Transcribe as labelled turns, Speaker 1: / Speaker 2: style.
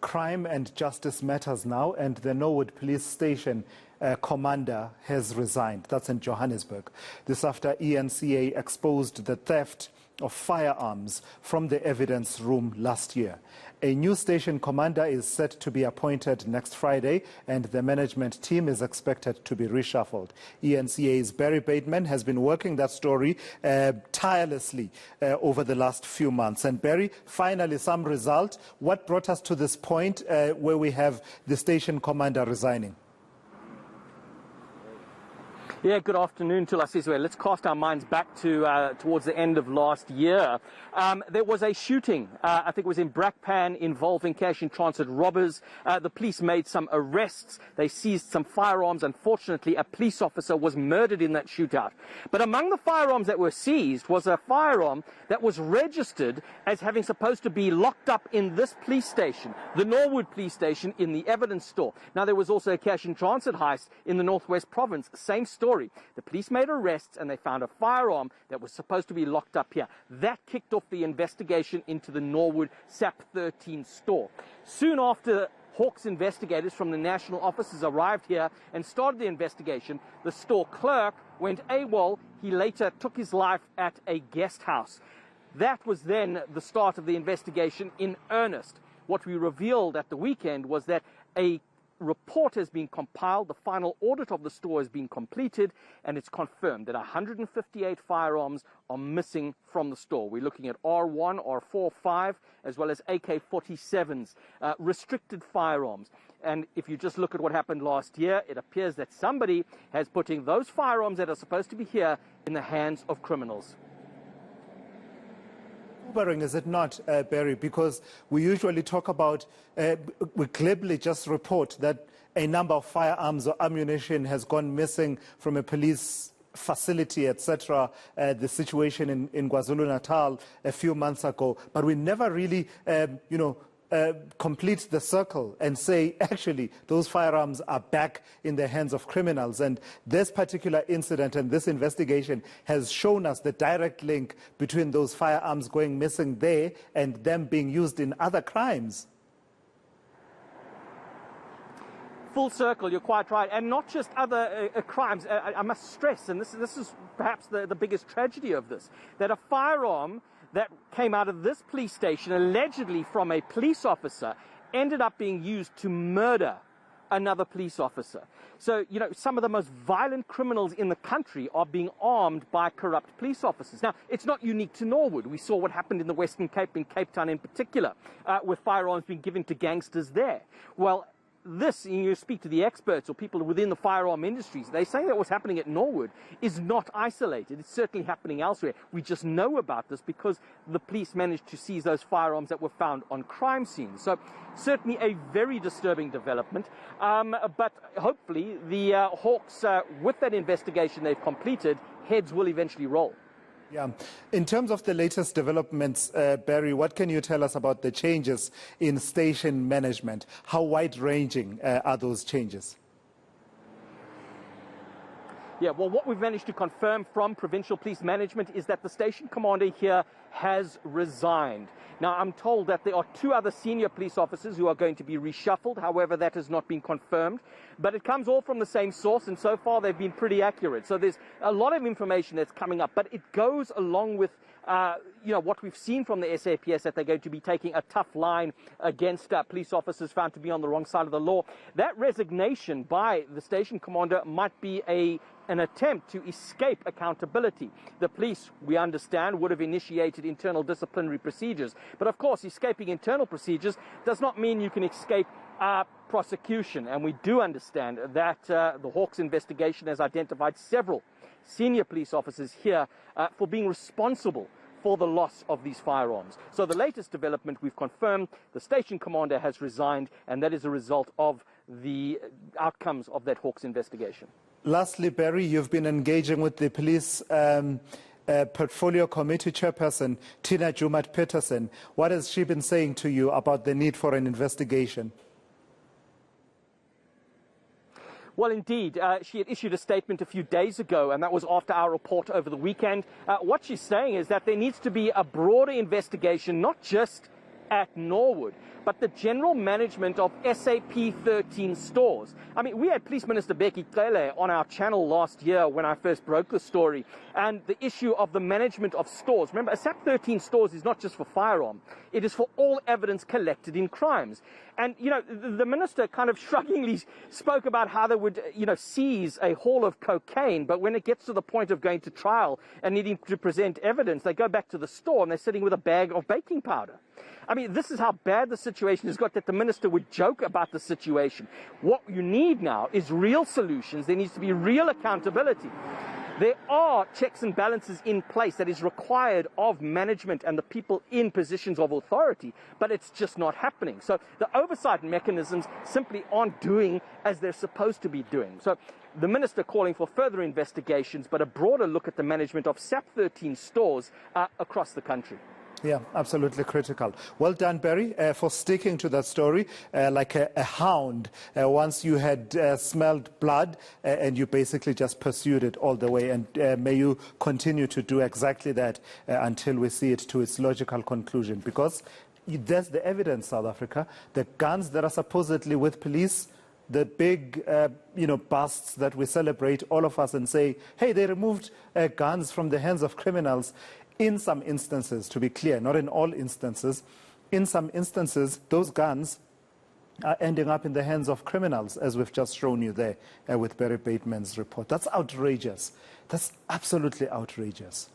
Speaker 1: Crime and Justice Matters now, and the Norwood Police Station commander has resigned. That's in Johannesburg. This after eNCA exposed the theft of firearms from the evidence room last year. A new station commander is set to be appointed next Friday, and the management team is expected to be reshuffled. eNCA's Barry Bateman has been working that story tirelessly over the last few months. And Barry, finally some result. What brought us to this point where we have the station commander resigning?
Speaker 2: Yeah, good afternoon to us, Israel. Let's cast our minds back to towards the end of last year. There was a shooting, I think it was in Brakpan, involving cash in transit robbers. The police made some arrests. They seized some firearms. Unfortunately, a police officer was murdered in that shootout. But among the firearms that were seized was a firearm that was registered as having supposed to be locked up in this police station, the Norwood Police Station, in the evidence store. Now, there was also a cash in transit heist in the Northwest Province. Same story. The police made arrests and they found a firearm that was supposed to be locked up here. That kicked off the investigation into the Norwood SAP 13 store. Soon after, Hawks investigators from the national offices arrived here and started the investigation. The store clerk went AWOL. He later took his life at a guest house. That was then the start of the investigation in earnest. What we revealed at the weekend was that a report has been compiled, the final audit of the store has been completed, and it's confirmed that 158 firearms are missing from the store. We're looking at R1, R4, 5, as well as AK-47s, restricted firearms. And if you just look at what happened last year, it appears that somebody has putting those firearms that are supposed to be here in the hands of criminals.
Speaker 1: Is it not, Barry? Because we usually talk about, we glibly just report that a number of firearms or ammunition has gone missing from a police facility, etc. The situation in KwaZulu-Natal a few months ago, but we never really, complete the circle and say, actually, those firearms are back in the hands of criminals. And this particular incident and this investigation has shown us the direct link between those firearms going missing there and them being used in other crimes.
Speaker 2: Full circle, you're quite right, and not just other crimes. I must stress, and this is perhaps the biggest tragedy of this, that a firearm that came out of this police station, allegedly from a police officer, ended up being used to murder another police officer. So, some of the most violent criminals in the country are being armed by corrupt police officers. Now, it's not unique to Norwood. We saw what happened in the Western Cape, in Cape Town in particular, with firearms being given to gangsters there. Well, this, and you speak to the experts or people within the firearm industries, they say that what's happening at Norwood is not isolated. It's certainly happening elsewhere. We just know about this because the police managed to seize those firearms that were found on crime scenes. So certainly a very disturbing development. But hopefully the Hawks, with that investigation they've completed, heads will eventually roll.
Speaker 1: Yeah. In terms of the latest developments, Barry, what can you tell us about the changes in station management? How wide-ranging are those changes?
Speaker 2: Yeah, well, what we've managed to confirm from provincial police management is that the station commander here has resigned. Now, I'm told that there are 2 other senior police officers who are going to be reshuffled. However, that has not been confirmed. But it comes all from the same source, and so far they've been pretty accurate. So there's a lot of information that's coming up, but it goes along with what we've seen from the SAPS, that they're going to be taking a tough line against police officers found to be on the wrong side of the law. That resignation by the station commander might be an attempt to escape accountability. The police, we understand, would have initiated internal disciplinary procedures. But of course, escaping internal procedures does not mean you can escape prosecution. And we do understand that the Hawks investigation has identified several senior police officers here for being responsible for the loss of these firearms. So the latest development, we've confirmed the station commander has resigned, and that is a result of the outcomes of that Hawks investigation.
Speaker 1: Lastly, Barry, you've been engaging with the police portfolio committee chairperson, Tina Jumat-Peterson. What has she been saying to you about the need for an investigation?
Speaker 2: Well, indeed, she had issued a statement a few days ago, and that was after our report over the weekend. What she's saying is that there needs to be a broader investigation, not just at Norwood, but the general management of SAP 13 stores. I mean, we had Police Minister Becky Trele on our channel last year when I first broke the story, and the issue of the management of stores. Remember, SAP 13 stores is not just for firearm, it is for all evidence collected in crimes. And, you know, the minister kind of shruggingly spoke about how they would, you know, seize a haul of cocaine, but when it gets to the point of going to trial and needing to present evidence, they go back to the store and they're sitting with a bag of baking powder. I mean, this is how bad the situation has got, that the minister would joke about the situation. What you need now is real solutions. There needs to be real accountability. There are checks and balances in place that is required of management and the people in positions of authority, but it's just not happening. So the oversight mechanisms simply aren't doing as they're supposed to be doing. So the minister calling for further investigations, but a broader look at the management of SAP 13 stores across the country.
Speaker 1: Yeah, absolutely critical. Well done, Barry, for sticking to that story like a hound. Once you had smelled blood and you basically just pursued it all the way. And may you continue to do exactly that until we see it to its logical conclusion. Because there's the evidence, South Africa, the guns that are supposedly with police, the big, busts that we celebrate, all of us, and say, hey, they removed guns from the hands of criminals. In some instances, to be clear, not in all instances, in some instances, those guns are ending up in the hands of criminals, as we've just shown you there with Barry Bateman's report. That's outrageous. That's absolutely outrageous.